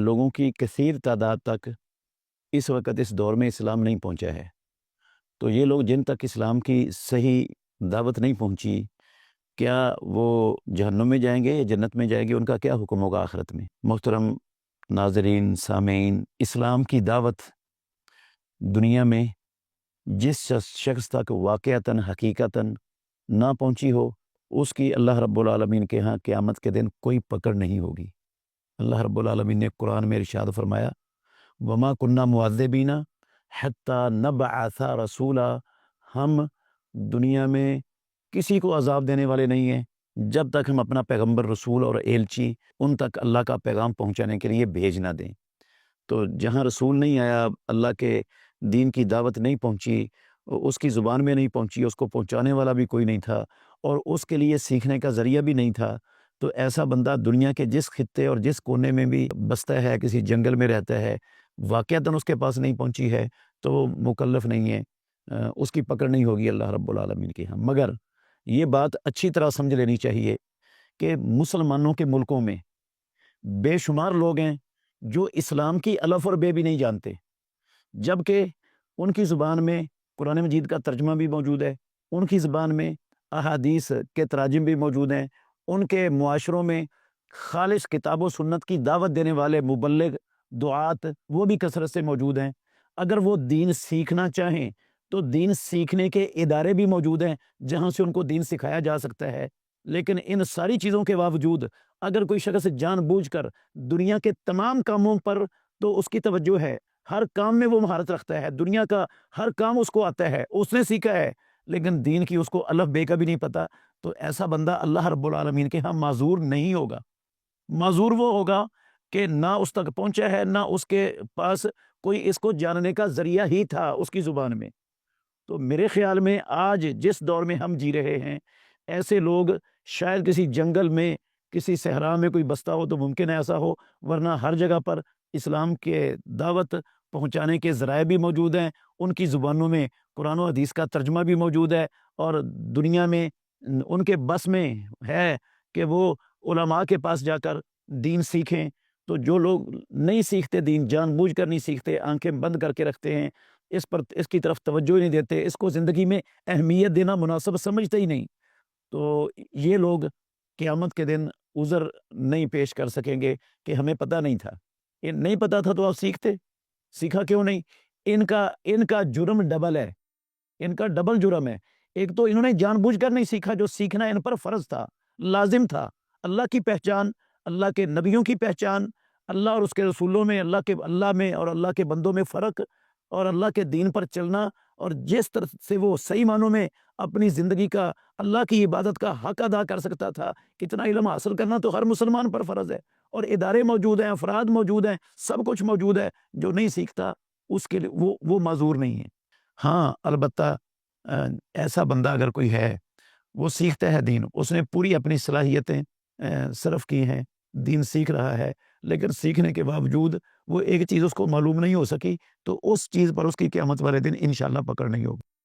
لوگوں کی کثیر تعداد تک اس وقت اس دور میں اسلام نہیں پہنچا ہے۔ تو یہ لوگ جن تک اسلام کی صحیح دعوت نہیں پہنچی، کیا وہ جہنم میں جائیں گے یا جنت میں جائیں گے؟ ان کا کیا حکم ہوگا آخرت میں؟ محترم ناظرین، سامعین، اسلام کی دعوت دنیا میں جس شخص تک واقعتاً حقیقتاً نہ پہنچی ہو، اس کی اللہ رب العالمین کے ہاں قیامت کے دن کوئی پکڑ نہیں ہوگی۔ اللہ رب العالمین نے قرآن میں ارشاد فرمایا، وما کننا معذبین حتی نبعث رسولا، ہم دنیا میں کسی کو عذاب دینے والے نہیں ہیں جب تک ہم اپنا پیغمبر، رسول اور ایلچی ان تک اللہ کا پیغام پہنچانے کے لیے بھیج نہ دیں۔ تو جہاں رسول نہیں آیا، اللہ کے دین کی دعوت نہیں پہنچی، اس کی زبان میں نہیں پہنچی، اس کو پہنچانے والا بھی کوئی نہیں تھا اور اس کے لیے سیکھنے کا ذریعہ بھی نہیں تھا، تو ایسا بندہ دنیا کے جس خطے اور جس کونے میں بھی بستا ہے، کسی جنگل میں رہتا ہے، واقعتاً اس کے پاس نہیں پہنچی ہے تو وہ مکلف نہیں ہے، اس کی پکڑ نہیں ہوگی اللہ رب العالمین کے ہاں۔ مگر یہ بات اچھی طرح سمجھ لینی چاہیے کہ مسلمانوں کے ملکوں میں بے شمار لوگ ہیں جو اسلام کی الف اور بے بھی نہیں جانتے، جبکہ ان کی زبان میں قرآن مجید کا ترجمہ بھی موجود ہے، ان کی زبان میں احادیث کے تراجم بھی موجود ہیں، ان کے معاشروں میں خالص کتاب و سنت کی دعوت دینے والے مبلغ، دعات، وہ بھی کثرت سے موجود ہیں۔ اگر وہ دین سیکھنا چاہیں تو دین سیکھنے کے ادارے بھی موجود ہیں جہاں سے ان کو دین سکھایا جا سکتا ہے، لیکن ان ساری چیزوں کے باوجود اگر کوئی شخص جان بوجھ کر دنیا کے تمام کاموں پر، تو اس کی توجہ ہے، ہر کام میں وہ مہارت رکھتا ہے، دنیا کا ہر کام اس کو آتا ہے، اس نے سیکھا ہے، لیکن دین کی اس کو الف بے کا بھی نہیں پتہ، تو ایسا بندہ اللہ رب العالمین کے ہاں معذور نہیں ہوگا۔ معذور وہ ہوگا کہ نہ اس تک پہنچا ہے، نہ اس کے پاس کوئی اس کو جاننے کا ذریعہ ہی تھا اس کی زبان میں۔ تو میرے خیال میں آج جس دور میں ہم جی رہے ہیں، ایسے لوگ شاید کسی جنگل میں، کسی صحرا میں کوئی بستا ہو تو ممکن ہے ایسا ہو، ورنہ ہر جگہ پر اسلام کے دعوت پہنچانے کے ذرائع بھی موجود ہیں، ان کی زبانوں میں قرآن و حدیث کا ترجمہ بھی موجود ہے، اور دنیا میں ان کے بس میں ہے کہ وہ علماء کے پاس جا کر دین سیکھیں۔ تو جو لوگ نہیں سیکھتے دین، جان بوجھ کر نہیں سیکھتے، آنکھیں بند کر کے رکھتے ہیں، اس کی طرف توجہ ہی نہیں دیتے، اس کو زندگی میں اہمیت دینا مناسب سمجھتے ہی نہیں، تو یہ لوگ قیامت کے دن عذر نہیں پیش کر سکیں گے کہ ہمیں پتہ نہیں تھا۔ یہ نہیں پتہ تھا تو آپ سیکھا کیوں نہیں؟ ان کا جرم ڈبل ہے، ان کا ڈبل جرم ہے۔ ایک تو انہوں نے جان بوجھ کر نہیں سیکھا، جو سیکھنا ان پر فرض تھا، لازم تھا۔ اللہ کی پہچان، اللہ کے نبیوں کی پہچان، اللہ اور اس کے رسولوں میں، اللہ میں اور اللہ کے بندوں میں فرق، اور اللہ کے دین پر چلنا، اور جس طرح سے وہ صحیح معنوں میں اپنی زندگی کا اللہ کی عبادت کا حق ادا کر سکتا تھا، کتنا علم حاصل کرنا تو ہر مسلمان پر فرض ہے، اور ادارے موجود ہیں، افراد موجود ہیں، سب کچھ موجود ہے۔ جو نہیں سیکھتا اس کے لیے وہ معذور نہیں ہے۔ ہاں البتہ ایسا بندہ اگر کوئی ہے، وہ سیکھتا ہے دین، اس نے پوری اپنی صلاحیتیں صرف کی ہیں، دین سیکھ رہا ہے، لیکن سیکھنے کے باوجود وہ ایک چیز اس کو معلوم نہیں ہو سکی، تو اس چیز پر اس کی قیامت والے دن انشاءاللہ پکڑ نہیں ہوگی۔